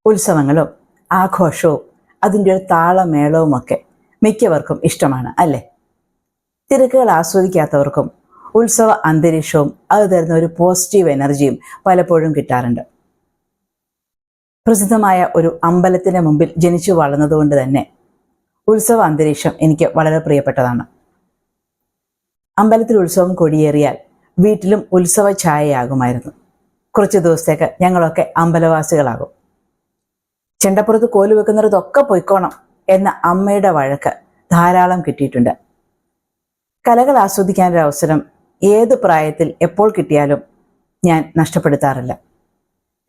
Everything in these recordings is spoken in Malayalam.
ഉത്സവങ്ങളും ആഘോഷവും അതിൻ്റെ ഒരു താളമേളവുമൊക്കെ മിക്കവർക്കും ഇഷ്ടമാണ് അല്ലേ? തിരക്കുകൾ ആസ്വദിക്കാത്തവർക്കും ഉത്സവ അന്തരീക്ഷവും അത് തരുന്ന ഒരു പോസിറ്റീവ് എനർജിയും പലപ്പോഴും കിട്ടാറുണ്ട്. പ്രസിദ്ധമായ ഒരു അമ്പലത്തിന് മുമ്പിൽ ജനിച്ചു വളർന്നതുകൊണ്ട് തന്നെ ഉത്സവ അന്തരീക്ഷം എനിക്ക് വളരെ പ്രിയപ്പെട്ടതാണ്. അമ്പലത്തിൽ ഉത്സവം കൊടിയേറിയാൽ വീട്ടിലും ഉത്സവ ഛായയാകുമായിരുന്നു. കുറച്ച് ദിവസത്തേക്ക് ഞങ്ങളൊക്കെ അമ്പലവാസികളാകും. ചെണ്ടപ്പുറത്ത് കോല് വെക്കുന്നിടത്തൊക്കെ പൊയ്ക്കോണം എന്ന അമ്മയുടെ വഴക്ക് ധാരാളം കിട്ടിയിട്ടുണ്ട്. കലകൾ ആസ്വദിക്കാനൊരു അവസരം ഏത് പ്രായത്തിൽ എപ്പോൾ കിട്ടിയാലും ഞാൻ നഷ്ടപ്പെടുത്താറില്ല.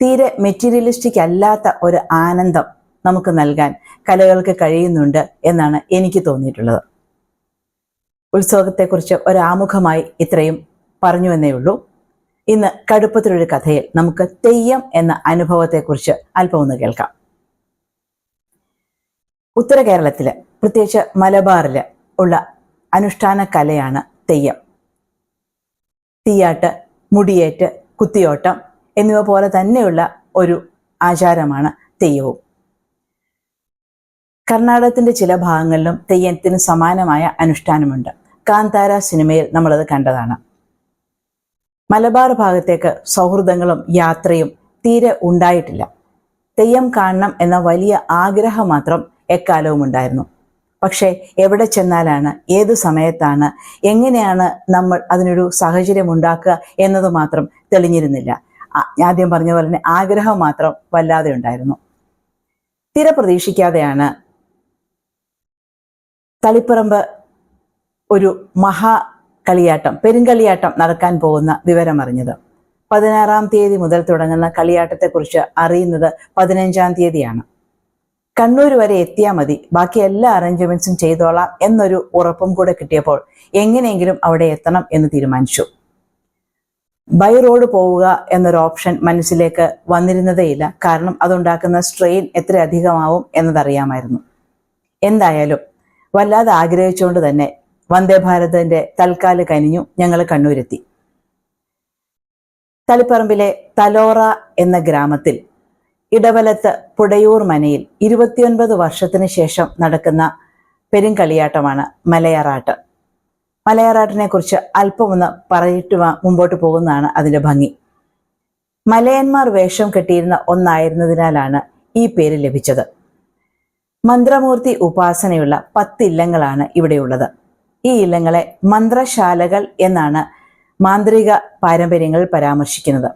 തീരെ മെറ്റീരിയലിസ്റ്റിക് അല്ലാത്ത ഒരു ആനന്ദം നമുക്ക് നൽകാൻ കലകൾക്ക് കഴിയുന്നുണ്ട് എന്നാണ് എനിക്ക് തോന്നിയിട്ടുള്ളത്. ഉത്സവത്തെക്കുറിച്ച് ഒരാമുഖമായി ഇത്രയും പറഞ്ഞു എന്നേ ഉള്ളൂ. ഇന്ന് കടുപ്പത്തിലൊരു കഥയിൽ നമുക്ക് തെയ്യം എന്ന അനുഭവത്തെക്കുറിച്ച് അല്പം ഒന്ന് കേൾക്കാം. ഉത്തര കേരളത്തില്, പ്രത്യേകിച്ച് മലബാറില് ഉള്ള അനുഷ്ഠാന കലയാണ് തെയ്യം. തീയാട്ട്, മുടിയേറ്റ്, കുത്തിയോട്ടം എന്നിവ പോലെ തന്നെയുള്ള ഒരു ആചാരമാണ് തെയ്യവും. കർണാടകത്തിന്റെ ചില ഭാഗങ്ങളിലും തെയ്യത്തിന് സമാനമായ അനുഷ്ഠാനമുണ്ട്. കാന്താര സിനിമയിൽ നമ്മളത് കണ്ടതാണ്. മലബാർ ഭാഗത്തേക്ക് സൗഹൃദങ്ങളും യാത്രയും തീരെ ഉണ്ടായിട്ടില്ല. തെയ്യം കാണണം എന്ന വലിയ ആഗ്രഹം മാത്രം എക്കാലവും ഉണ്ടായിരുന്നു. പക്ഷേ എവിടെ ചെന്നാലാണ്, ഏത് സമയത്താണ്, എങ്ങനെയാണ് നമ്മൾ അതിനൊരു സാഹചര്യം ഉണ്ടാക്കുക എന്നത് മാത്രം തെളിഞ്ഞിരുന്നില്ല. ആദ്യം പറഞ്ഞ പോലെ തന്നെ ആഗ്രഹം മാത്രം വല്ലാതെ ഉണ്ടായിരുന്നു. തീരെ പ്രതീക്ഷിക്കാതെയാണ് തളിപ്പറമ്പ് ഒരു കളിയാട്ടം, പെരുങ്കളിയാട്ടം നടക്കാൻ പോകുന്ന വിവരമറിഞ്ഞത്. 16-ാം തീയതി മുതൽ തുടങ്ങുന്ന കളിയാട്ടത്തെക്കുറിച്ച് അറിയുന്നത് 15-ാം തീയതിയാണ്. കണ്ണൂർ വരെ എത്തിയാൽ മതി, ബാക്കി എല്ലാ അറേഞ്ച്മെന്റ്സും ചെയ്തോളാം എന്നൊരു ഉറപ്പും കൂടെ കിട്ടിയപ്പോൾ എങ്ങനെയെങ്കിലും അവിടെ എത്തണം എന്ന് തീരുമാനിച്ചു. ബൈ റോഡ് പോവുക എന്നൊരു ഓപ്ഷൻ മനസ്സിലേക്ക് വന്നിരുന്നതേയില്ല. കാരണം അതുണ്ടാക്കുന്ന സ്ട്രെയിൻ എത്ര അധികമാവും എന്നതറിയാമായിരുന്നു. എന്തായാലും വല്ലാതെ ആഗ്രഹിച്ചുകൊണ്ട് തന്നെ വന്ദേ ഭാരതിന്റെ തൽക്കാല് കനിഞ്ഞു ഞങ്ങൾ കണ്ണൂരെത്തി. തളിപ്പറമ്പിലെ തലോറ എന്ന ഗ്രാമത്തിൽ ഇടവലത്ത് പുടയൂർ മനയിൽ 29 വർഷത്തിന് ശേഷം നടക്കുന്ന പെരുങ്കളിയാട്ടമാണ് മലയറാട്ട്. മലയറാട്ടിനെ കുറിച്ച് അല്പം ഒന്ന് പറഞ്ഞിട്ട് മുമ്പോട്ട് പോകുന്നതാണ് അതിന്റെ ഭംഗി. മലയന്മാർ വേഷം കെട്ടിയിരുന്ന ഒന്നായിരുന്നതിനാലാണ് ഈ പേര് ലഭിച്ചത്. മന്ത്രമൂർത്തി ഉപാസനയുള്ള 10 ഇല്ലങ്ങളാണ് ഇവിടെയുള്ളത്. ഈ ഇല്ലങ്ങളെ മന്ത്രശാലകൾ എന്നാണ് മാന്ത്രിക പാരമ്പര്യങ്ങളിൽ പരാമർശിക്കുന്നത്.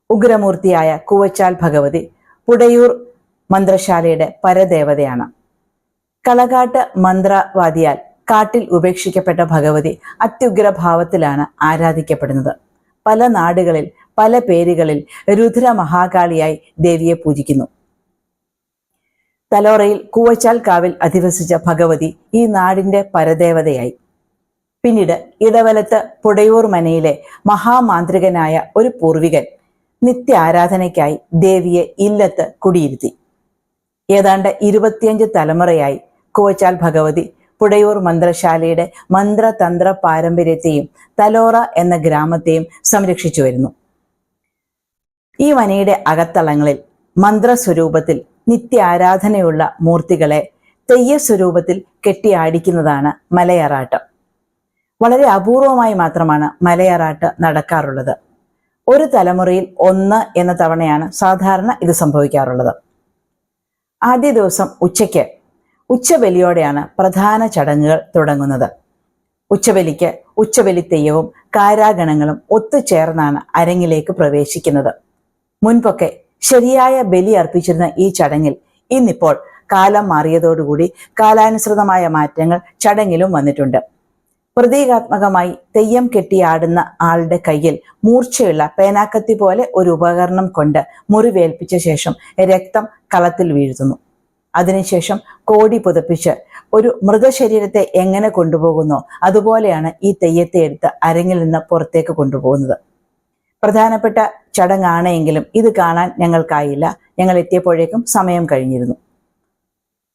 ഉഗ്രമൂർത്തിയായ കൂവച്ചാൽ ഭഗവതി പുടയൂർ മന്ത്രശാലയുടെ പരദേവതയാണ്. കളകാട്ട് മന്ത്രവാദിയാൽ കാട്ടിൽ ഉപേക്ഷിക്കപ്പെട്ട ഭഗവതി അത്യുഗ്രഭാവത്തിലാണ് ആരാധിക്കപ്പെടുന്നത്. പല നാടുകളിൽ പല പേരുകളിൽ രുദ്ര മഹാകാളിയായി ദേവിയെ പൂജിക്കുന്നു. തലോറയിൽ കൂവച്ചാൽ കാവിൽ അധിവസിച്ച ഭഗവതി ഈ നാടിന്റെ പരദേവതയായി. പിന്നീട് ഇടവലത്ത് പുടയൂർ മനയിലെ മഹാമാന്ത്രികനായ ഒരു പൂർവികൻ നിത്യ ആരാധനയ്ക്കായി ദേവിയെ ഇല്ലത്ത് കുടിയിരുത്തി. ഏതാണ്ട് 25 തലമുറയായി കൂവച്ചാൽ ഭഗവതി പുടയൂർ മന്ത്രശാലയുടെ മന്ത്രതന്ത്ര പാരമ്പര്യത്തെയും തലോറ എന്ന ഗ്രാമത്തെയും സംരക്ഷിച്ചു വരുന്നു. ഈ മനയുടെ അകത്തളങ്ങളിൽ മന്ത്രസ്വരൂപത്തിൽ നിത്യ ആരാധനയുള്ള മൂർത്തികളെ തെയ്യസ്വരൂപത്തിൽ കെട്ടിയാടിക്കുന്നതാണ് മലയറാട്ട്. വളരെ അപൂർവമായി മാത്രമാണ് മലയറാട്ട് നടക്കാറുള്ളത്. ഒരു തലമുറയിൽ 1 എന്ന തവണയാണ് സാധാരണ ഇത് സംഭവിക്കാറുള്ളത്. ആദ്യ ദിവസം ഉച്ചയ്ക്ക് ഉച്ചബലിയോടെയാണ് പ്രധാന ചടങ്ങുകൾ തുടങ്ങുന്നത്. ഉച്ചബലിക്ക് ഉച്ചബലി തെയ്യവും കാരാഗണങ്ങളും ഒത്തുചേർന്നാണ് അരങ്ങിലേക്ക് പ്രവേശിക്കുന്നത്. മുൻപൊക്കെ ശരിയായ ബലി അർപ്പിച്ചിരുന്ന ഈ ചടങ്ങിൽ ഇന്നിപ്പോൾ കാലം മാറിയതോടുകൂടി കാലാനുസൃതമായ മാറ്റങ്ങൾ ചടങ്ങിലും വന്നിട്ടുണ്ട്. പ്രതീകാത്മകമായി തെയ്യം കെട്ടിയാടുന്ന ആളുടെ കയ്യിൽ മൂർച്ചയുള്ള പേനാക്കത്തി പോലെ ഒരു ഉപകരണം കൊണ്ട് മുറിവേൽപ്പിച്ച ശേഷം രക്തം കളത്തിൽ വീഴ്ത്തുന്നു. അതിനുശേഷം കോടി പുതപ്പിച്ച് ഒരു മൃതശരീരത്തെ എങ്ങനെ കൊണ്ടുപോകുന്നോ അതുപോലെയാണ് ഈ തെയ്യത്തെ എടുത്ത് അരങ്ങിൽ നിന്ന് പുറത്തേക്ക് കൊണ്ടുപോകുന്നത്. പ്രധാനപ്പെട്ട ചടങ്ങാണ് എങ്കിലും ഇത് കാണാൻ ഞങ്ങൾക്കായില്ല. ഞങ്ങൾ എത്തിയപ്പോഴേക്കും സമയം കഴിഞ്ഞിരുന്നു.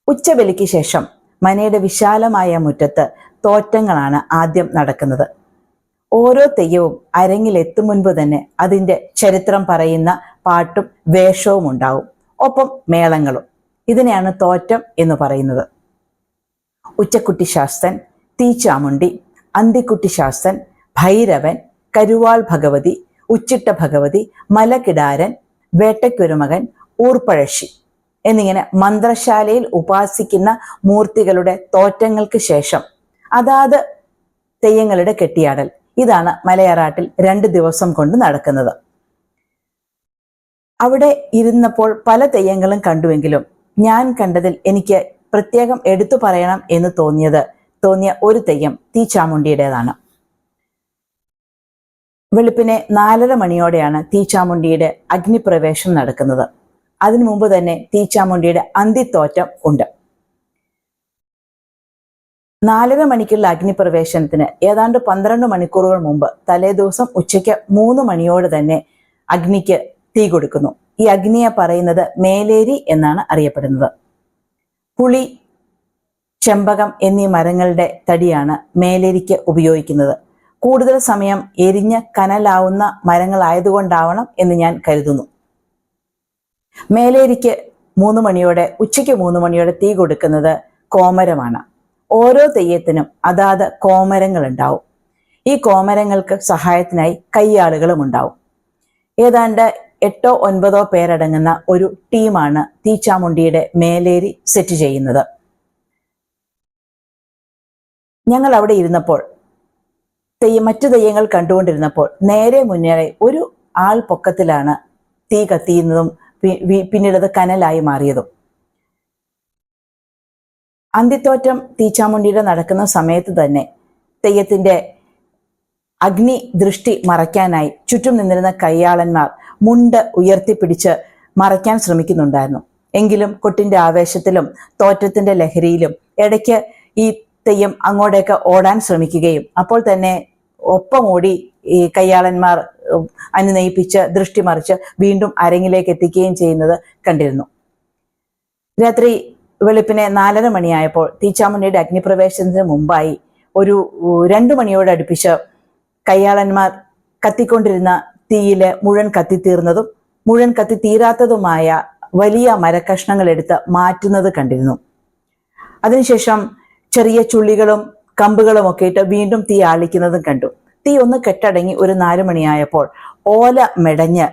ഉച്ചബലിക്ക് ശേഷം മനയുടെ വിശാലമായ മുറ്റത്ത് തോറ്റങ്ങളാണ് ആദ്യം നടക്കുന്നത്. ഓരോ തെയ്യവും അരങ്ങിലെത്തും മുൻപ് തന്നെ അതിൻ്റെ ചരിത്രം പറയുന്ന പാട്ടും വേഷവും ഉണ്ടാവും. ഒപ്പം മേളങ്ങളും. ഇതിനെയാണ് തോറ്റം എന്ന് പറയുന്നത്. ഉച്ചക്കുട്ടി ശാസ്തൻ, തീച്ചാമുണ്ടി, അന്തിക്കുട്ടി ശാസ്തൻ, ഭൈരവൻ, കരുവാൾ ഭഗവതി, ഉച്ചിട്ട ഭഗവതി, മലകിടാരൻ, വേട്ടയ്ക്കൊരുമകൻ, ഊർപ്പഴശ്ശി എന്നിങ്ങനെ മന്ത്രശാലയിൽ ഉപാസിക്കുന്ന മൂർത്തികളുടെ തോറ്റങ്ങൾക്ക് ശേഷം അതാത് തെയ്യങ്ങളുടെ കെട്ടിയാടൽ. ഇതാണ് മലയാറാട്ടിൽ 2 ദിവസം കൊണ്ട് നടക്കുന്നത്. അവിടെ ഇരുന്നപ്പോൾ പല തെയ്യങ്ങളും കണ്ടുവെങ്കിലും ഞാൻ കണ്ടതിൽ എനിക്ക് പ്രത്യേകം എടുത്തു പറയണം എന്ന് തോന്നിയ ഒരു തെയ്യം തീച്ചാമുണ്ടിയുടേതാണ്. വെളുപ്പിനെ 4:30 മണിയോടെയാണ് തീച്ചാമുണ്ടിയുടെ അഗ്നിപ്രവേശം നടക്കുന്നത്. അതിനു മുമ്പ് തന്നെ തീച്ചാമുണ്ടിയുടെ അന്തിത്തോറ്റം ഉണ്ട്. 4:30 മണിക്കുള്ള അഗ്നിപ്രവേശനത്തിന് ഏതാണ്ട് 12 മണിക്കൂറുകൾ മുമ്പ് തലേദിവസം ഉച്ചയ്ക്ക് 3 മണിയോട് തന്നെ അഗ്നിക്ക് തീ കൊടുക്കുന്നു. ഈ അഗ്നിയെ പറയുന്നത് മേലേരി എന്നാണ് അറിയപ്പെടുന്നത്. പുളി, ചെമ്പകം എന്നീ മരങ്ങളുടെ തടിയാണ് മേലേരിക്ക് ഉപയോഗിക്കുന്നത്. കൂടുതൽ സമയം എരിഞ്ഞ് കനലാവുന്ന മരങ്ങളായതുകൊണ്ടാവണം എന്ന് ഞാൻ കരുതുന്നു. മേലേരിക്ക് ഉച്ചയ്ക്ക് 3 മണിയോടെ തീ കൊടുക്കുന്നത് കോമരമാണ്. ഓരോ തെയ്യത്തിനും അതാത് കോമരങ്ങൾ ഉണ്ടാവും. ഈ കോമരങ്ങൾക്ക് സഹായത്തിനായി കയ്യാളുകളും ഉണ്ടാവും. ഏതാണ്ട് 8-9 പേരടങ്ങുന്ന ഒരു ടീമാണ് തീച്ചാമുണ്ടിയുടെ മേലേരി സെറ്റ് ചെയ്യുന്നത്. ഞങ്ങൾ അവിടെ ഇരുന്നപ്പോൾ മറ്റു തെയ്യങ്ങൾ കണ്ടുകൊണ്ടിരുന്നപ്പോൾ നേരെ മുന്നേ ഒരു ആൾ പൊക്കത്തിലാണ് തീ കത്തിയുന്നതും പിന്നീട് അത് കനലായി മാറിയതും. അന്തിത്തോറ്റം തീച്ചാമുണ്ടിയുടെ നടക്കുന്ന സമയത്ത് തന്നെ തെയ്യത്തിന്റെ അഗ്നി ദൃഷ്ടി മറയ്ക്കാനായി ചുറ്റും നിന്നിരുന്ന കയ്യാളന്മാർ മുണ്ട് ഉയർത്തിപ്പിടിച്ച് മറയ്ക്കാൻ ശ്രമിക്കുന്നുണ്ടായിരുന്നു. എങ്കിലും കൊട്ടിന്റെ ആവേശത്തിലും തോറ്റത്തിന്റെ ലഹരിയിലും ഇടയ്ക്ക് ഈ തെയ്യം അങ്ങോട്ടേക്ക് ഓടാൻ ശ്രമിക്കുകയും അപ്പോൾ തന്നെ ഒപ്പം ഓടി ഈ കയ്യാളന്മാർ അനുനയിപ്പിച്ച് ദൃഷ്ടി മറിച്ച് വീണ്ടും അരങ്ങിലേക്ക് എത്തിക്കുകയും ചെയ്യുന്നത് കണ്ടിരുന്നു. രാത്രി വെളുപ്പിനെ 4:30 മണിയായപ്പോൾ തീച്ചാമുണ്ടിയുടെ അഗ്നിപ്രവേശനത്തിന് മുമ്പായി ഒരു 2 മണിയോട് അടുപ്പിച്ച് കയ്യാളന്മാർ കത്തിക്കൊണ്ടിരുന്ന തീയില് മുഴുവൻ കത്തിത്തീർന്നതും മുഴുവൻ കത്തിത്തീരാത്തതുമായ വലിയ മരക്കഷ്ണങ്ങൾ എടുത്ത് മാറ്റുന്നത് കണ്ടിരുന്നു. അതിനുശേഷം ചെറിയ ചുള്ളികളും കമ്പുകളും ഒക്കെ ഇട്ട് വീണ്ടും തീ ആളിക്കുന്നതും കണ്ടു. തീ ഒന്ന് കെട്ടടങ്ങി ഒരു 4 മണിയായപ്പോൾ ഓല മെടഞ്ഞ്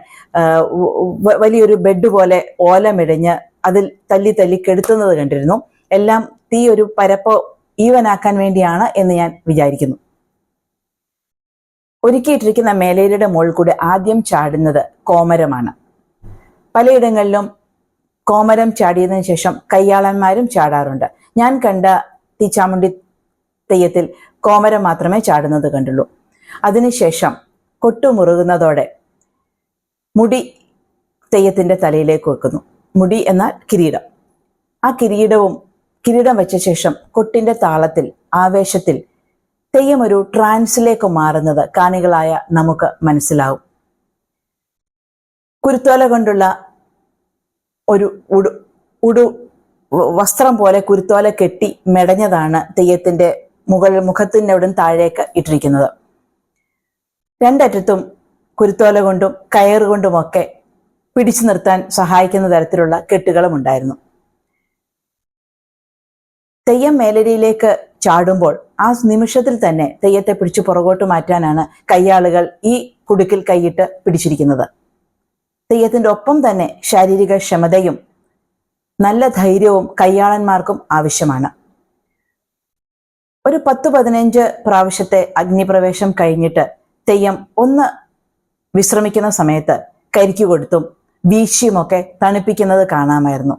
വലിയൊരു ബെഡ് പോലെ ഓല മെടഞ്ഞ് അതിൽ തല്ലി കെടുത്തുന്നത് കണ്ടിരുന്നു. എല്ലാം തീ ഒരു പരപ്പ് ഈവനാക്കാൻ വേണ്ടിയാണ് എന്ന് ഞാൻ വിചാരിക്കുന്നു. ഒരുക്കിയിട്ടിരിക്കുന്ന മേലേരിയുടെ മുകളിൽ കൂടെ ആദ്യം ചാടുന്നത് കോമരമാണ്. പലയിടങ്ങളിലും കോമരം ചാടിയതിനു ശേഷം കയ്യാളന്മാരും ചാടാറുണ്ട്. ഞാൻ കണ്ട തീച്ചാമുണ്ടി തെയ്യത്തിൽ കോമരം മാത്രമേ ചാടുന്നത് കണ്ടുള്ളൂ. അതിനുശേഷം കൊട്ടുമുറുകുന്നതോടെ മുടി തെയ്യത്തിന്റെ തലയിലേക്ക് വെക്കുന്നു. മുടി എന്നാൽ കിരീടം. ആ കിരീടം വെച്ച ശേഷം കൊട്ടിന്റെ താളത്തിൽ ആവേശത്തിൽ തെയ്യം ഒരു ട്രാൻസിലേക്ക് മാറുന്നത് കാണികളായ നമുക്ക് മനസ്സിലാവും. കുരുത്തോല കൊണ്ടുള്ള ഒരു വസ്ത്രം പോലെ കുരുത്തോല കെട്ടി മെടഞ്ഞതാണ് തെയ്യത്തിന്റെ മുഖത്തിന്റെ അവിടെ താഴേക്ക് ഇട്ടിരിക്കുന്നത്. രണ്ടറ്റത്തും കുരുത്തോല കൊണ്ടും കയറുകൊണ്ടുമൊക്കെ പിടിച്ചു നിർത്താൻ സഹായിക്കുന്ന തരത്തിലുള്ള കെട്ടുകളും ഉണ്ടായിരുന്നു. തെയ്യം മേലരിയിലേക്ക് ചാടുമ്പോൾ ആ നിമിഷത്തിൽ തന്നെ തെയ്യത്തെ പിടിച്ചു പുറകോട്ട് മാറ്റാനാണ് കയ്യാളുകൾ ഈ കുടുക്കിൽ കൈയിട്ട് പിടിച്ചിരിക്കുന്നത്. തെയ്യത്തിന്റെ ഒപ്പം തന്നെ ശാരീരിക ക്ഷമതയും നല്ല ധൈര്യവും കയ്യാളന്മാർക്കും ആവശ്യമാണ്. ഒരു 10-15 പ്രാവശ്യത്തെ അഗ്നിപ്രവേശം കഴിഞ്ഞിട്ട് തെയ്യം ഒന്ന് വിശ്രമിക്കുന്ന സമയത്ത് കരിക്കു കൊടുത്തും വീശിയുമൊക്കെ തണുപ്പിക്കുന്നത് കാണാമായിരുന്നു.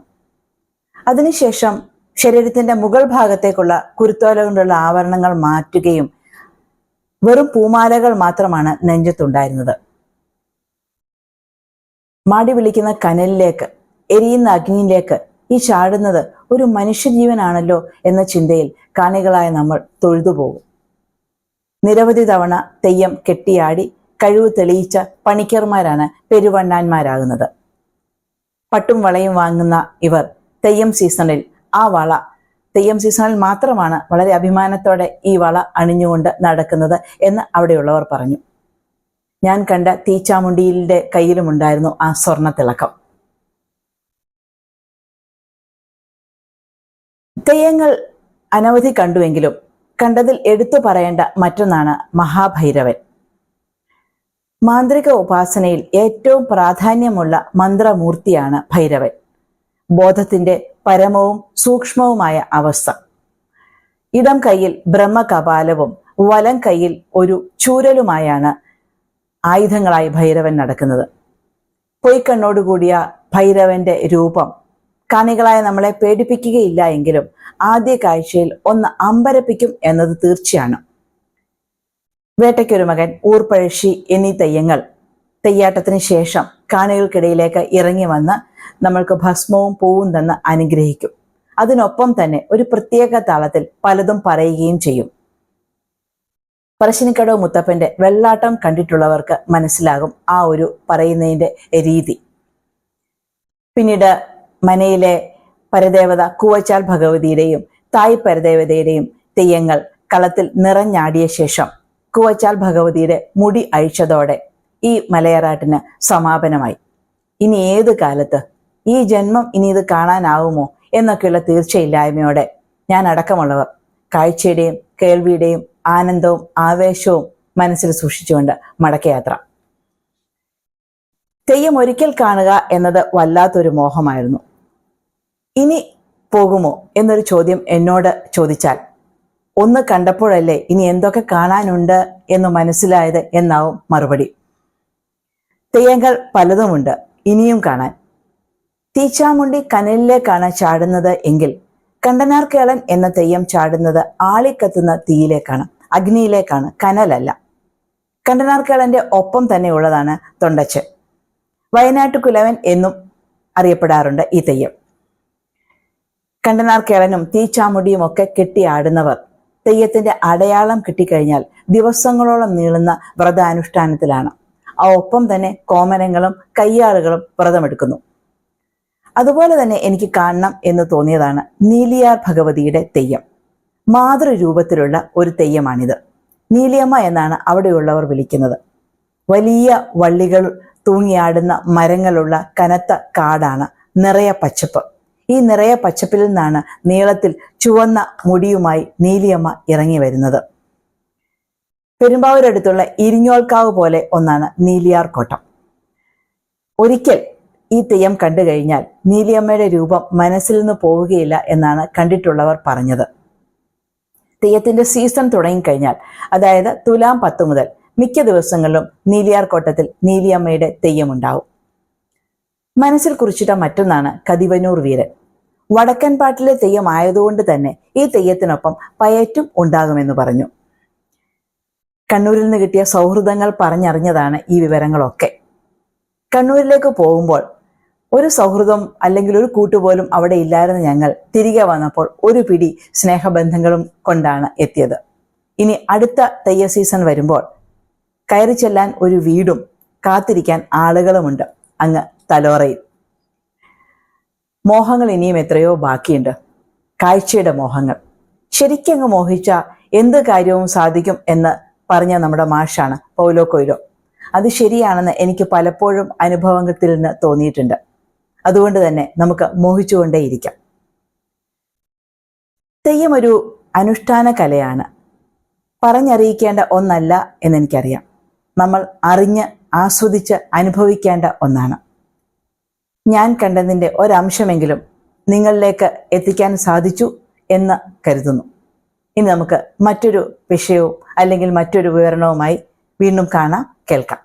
അതിനുശേഷം ശരീരത്തിന്റെ മുകൾ ഭാഗത്തേക്കുള്ള കുരുത്തോല കൊണ്ടുള്ള ആവരണങ്ങൾ മാറ്റുകയും വെറും പൂമാലകൾ മാത്രമാണ് നെഞ്ചത്തുണ്ടായിരുന്നത്. മാടി വിളിക്കുന്ന കനലിലേക്ക്, എരിയുന്ന അഗ്നിയിലേക്ക് ഈ ചാടുന്നത് ഒരു മനുഷ്യജീവനാണല്ലോ എന്ന ചിന്തയിൽ കാണികളായ നമ്മൾ തൊഴുതുപോകും. നിരവധി തവണ തെയ്യം കെട്ടിയാടി കഴിവ് തെളിയിച്ച പണിക്കർമാരാണ് പെരുവണ്ണാന്മാരാകുന്നത്. പട്ടും വളയും വാങ്ങുന്ന ഇവർ തെയ്യം സീസണിൽ മാത്രമാണ് വളരെ അഭിമാനത്തോടെ ഈ വള അണിഞ്ഞുകൊണ്ട് നടക്കുന്നത് എന്ന് അവിടെയുള്ളവർ പറഞ്ഞു. ഞാൻ കണ്ട തീച്ചാമുണ്ടിയുടെ കയ്യിലുമുണ്ടായിരുന്നു ആ സ്വർണ്ണ തിളക്കം. തെയ്യങ്ങൾ അനവധി കണ്ടുവെങ്കിലും കണ്ടതിൽ എടുത്തു പറയേണ്ട മറ്റൊന്നാണ് മഹാഭൈരവൻ. മാന്ത്രിക ഉപാസനയിൽ ഏറ്റവും പ്രാധാന്യമുള്ള മന്ത്രമൂർത്തിയാണ് ഭൈരവൻ. ബോധത്തിന്റെ പരമവും സൂക്ഷ്മവുമായ അവസ്ഥ. ഇടം കൈയിൽ ബ്രഹ്മകപാലവും വലം കൈയിൽ ഒരു ചൂരലുമായാണ് ആയുധങ്ങളായി ഭൈരവൻ നടക്കുന്നത്. പൊയ്ക്കണ്ണോടുകൂടിയ ഭൈരവന്റെ രൂപം കാണികളായ നമ്മളെ പേടിപ്പിക്കുകയില്ല എങ്കിലും ആദ്യ കാഴ്ചയിൽ ഒന്ന് അമ്പരപ്പിക്കും എന്നത് തീർച്ചയാണ്. വേട്ടയ്ക്കൊരു മകൻ, ഊർപ്പഴശ്ശി എന്നീ തെയ്യങ്ങൾ തെയ്യാട്ടത്തിന് ശേഷം കാണികൾക്കിടയിലേക്ക് ഇറങ്ങി വന്ന് നമ്മൾക്ക് ഭസ്മവും പൂവും തന്ന് അനുഗ്രഹിക്കും. അതിനൊപ്പം തന്നെ ഒരു പ്രത്യേക താളത്തിൽ പലതും പറയുകയും ചെയ്യും. പറശ്ശിനിക്കടവ് മുത്തപ്പന്റെ വെള്ളാട്ടം കണ്ടിട്ടുള്ളവർക്ക് മനസ്സിലാകും ആ ഒരു പറയുന്നതിന്റെ രീതി. പിന്നീട് മനയിലെ പരദേവത കൂവച്ചാൽ ഭഗവതിയുടെയും തായ് പരദേവതയുടെയും തെയ്യങ്ങൾ കളത്തിൽ നിറഞ്ഞാടിയ ശേഷം കൂവച്ചാൽ ഭഗവതിയുടെ മുടി അഴിച്ചതോടെ ഈ മലയറാട്ടിന് സമാപനമായി. ഇനി ഏത് കാലത്ത്, ഈ ജന്മം ഇനി ഇത് കാണാനാവുമോ എന്നൊക്കെയുള്ള തീർച്ചയില്ലായ്മയോടെ ഞാൻ അടക്കമുള്ളവർ കാഴ്ചയുടെയും കേൾവിയുടെയും ആനന്ദവും ആവേശവും മനസ്സിൽ സൂക്ഷിച്ചുകൊണ്ട് മടക്കയാത്ര. തെയ്യം ഒരിക്കൽ കാണുക എന്നത് വല്ലാത്തൊരു മോഹമായിരുന്നു. ഇനി പോകുമോ എന്നൊരു ചോദ്യം എന്നോട് ചോദിച്ചാൽ, ഒന്ന് കണ്ടപ്പോഴല്ലേ ഇനി എന്തൊക്കെ കാണാനുണ്ട് എന്ന് മനസ്സിലായത് എന്നാവും മറുപടി. തെയ്യങ്ങൾ പലതുമുണ്ട് ഇനിയും കാണാൻ. തീച്ചാമുണ്ടി കനലിലേക്കാണ് ചാടുന്നത് എങ്കിൽ കണ്ടനാർക്കേളൻ എന്ന തെയ്യം ചാടുന്നത് ആളിക്കത്തുന്ന തീയിലേക്കാണ്, അഗ്നിയിലേക്കാണ്, കനലല്ല. കണ്ടനാർക്കേളന്റെ ഒപ്പം തന്നെ ഉള്ളതാണ് തൊണ്ടച്ച്. വയനാട്ടുകുലവൻ എന്നും അറിയപ്പെടാറുണ്ട് ഈ തെയ്യം. കണ്ടനാർക്കേളനും തീച്ചാമുടിയും ഒക്കെ കെട്ടിയാടുന്നവർ തെയ്യത്തിന്റെ അടയാളം കിട്ടിക്കഴിഞ്ഞാൽ ദിവസങ്ങളോളം നീളുന്ന വ്രതാനുഷ്ഠാനത്തിലാണ്. ആ ഒപ്പം തന്നെ കോമരങ്ങളും കയ്യാളുകളും വ്രതമെടുക്കുന്നു. അതുപോലെ തന്നെ എനിക്ക് കാണണം എന്ന് തോന്നിയതാണ് നീലിയാർ ഭഗവതിയുടെ തെയ്യം. മാതൃരൂപത്തിലുള്ള ഒരു തെയ്യമാണിത്. നീലിയമ്മ എന്നാണ് അവിടെയുള്ളവർ വിളിക്കുന്നത്. വലിയ വള്ളികൾ തൂങ്ങിയാടുന്ന മരങ്ങളുള്ള കനത്ത കാടാണ്. നിറയെ പച്ചപ്പ്. ഈ നിറയെ പച്ചപ്പിൽ നിന്നാണ് നീളത്തിൽ ചുവന്ന മുടിയുമായി നീലിയമ്മ ഇറങ്ങി വരുന്നത്. പെരുമ്പാവൂരടുത്തുള്ള ഇരിഞ്ഞോൾക്കാവ് പോലെ ഒന്നാണ് നീലിയാർ കോട്ടം. ഒരിക്കൽ ഈ തെയ്യം കണ്ടു കഴിഞ്ഞാൽ നീലിയമ്മയുടെ രൂപം മനസ്സിൽ നിന്ന് പോവുകയില്ല എന്നാണ് കണ്ടിട്ടുള്ളവർ പറഞ്ഞത്. തെയ്യത്തിന്റെ സീസൺ തുടങ്ങിക്കഴിഞ്ഞാൽ, അതായത് തുലാം 10 മുതൽ മിക്ക ദിവസങ്ങളിലും നീലിയാർ കോട്ടത്തിൽ നീലിയമ്മയുടെ തെയ്യമുണ്ടാവും. മനസ്സിൽ കുറിച്ചിട്ട മറ്റൊന്നാണ് കതിവനൂർ വീരൻ. വടക്കൻ പാട്ടിലെ തെയ്യം ആയതുകൊണ്ട് തന്നെ ഈ തെയ്യത്തിനൊപ്പം പയറ്റും ഉണ്ടാകുമെന്ന് പറഞ്ഞു. കണ്ണൂരിൽ നിന്ന് കിട്ടിയ സൗഹൃദങ്ങൾ പറഞ്ഞറിഞ്ഞതാണ് ഈ വിവരങ്ങളൊക്കെ. കണ്ണൂരിലേക്ക് പോകുമ്പോൾ ഒരു സൗഹൃദം അല്ലെങ്കിൽ ഒരു കൂട്ടുപോലും അവിടെ ഇല്ലായിരുന്ന ഞങ്ങൾ തിരികെ വന്നപ്പോൾ ഒരു പിടി സ്നേഹബന്ധങ്ങളും കൊണ്ടാണ് എത്തിയത്. ഇനി അടുത്ത തെയ്യ സീസൺ വരുമ്പോൾ കയറി ചെല്ലാൻ ഒരു വീടും കാത്തിരിക്കാൻ ആളുകളുമുണ്ട് അങ്ങ് തലോറയിൽ. മോഹങ്ങൾ ഇനിയും എത്രയോ ബാക്കിയുണ്ട്. കാഴ്ചയുടെ മോഹങ്ങൾ. ശരിക്കങ്ങ് മോഹിച്ച എന്ത് കാര്യവും സാധിക്കും എന്ന് പറഞ്ഞ നമ്മുടെ മാഷാണ് പൗലോ കൊയ്ലോ. അത് ശരിയാണെന്ന് എനിക്ക് പലപ്പോഴും അനുഭവത്തിൽ നിന്ന് തോന്നിയിട്ടുണ്ട്. അതുകൊണ്ട് തന്നെ നമുക്ക് മോഹിച്ചുകൊണ്ടേയിരിക്കാം. തെയ്യം ഒരു അനുഷ്ഠാന കലയാണ്. പറഞ്ഞറിയിക്കേണ്ട ഒന്നല്ല എന്നെനിക്കറിയാം. നമ്മൾ അറിഞ്ഞ് ആസ്വദിച്ച് അനുഭവിക്കേണ്ട ഒന്നാണ്. ഞാൻ കണ്ടതിൻ്റെ ഒരംശമെങ്കിലും നിങ്ങളിലേക്ക് എത്തിക്കാൻ സാധിച്ചു എന്ന് കരുതുന്നു. ഇനി നമുക്ക് മറ്റൊരു വിഷയവും അല്ലെങ്കിൽ മറ്റൊരു വിവരണവുമായി വീണ്ടും കാണാം, കേൾക്കാം.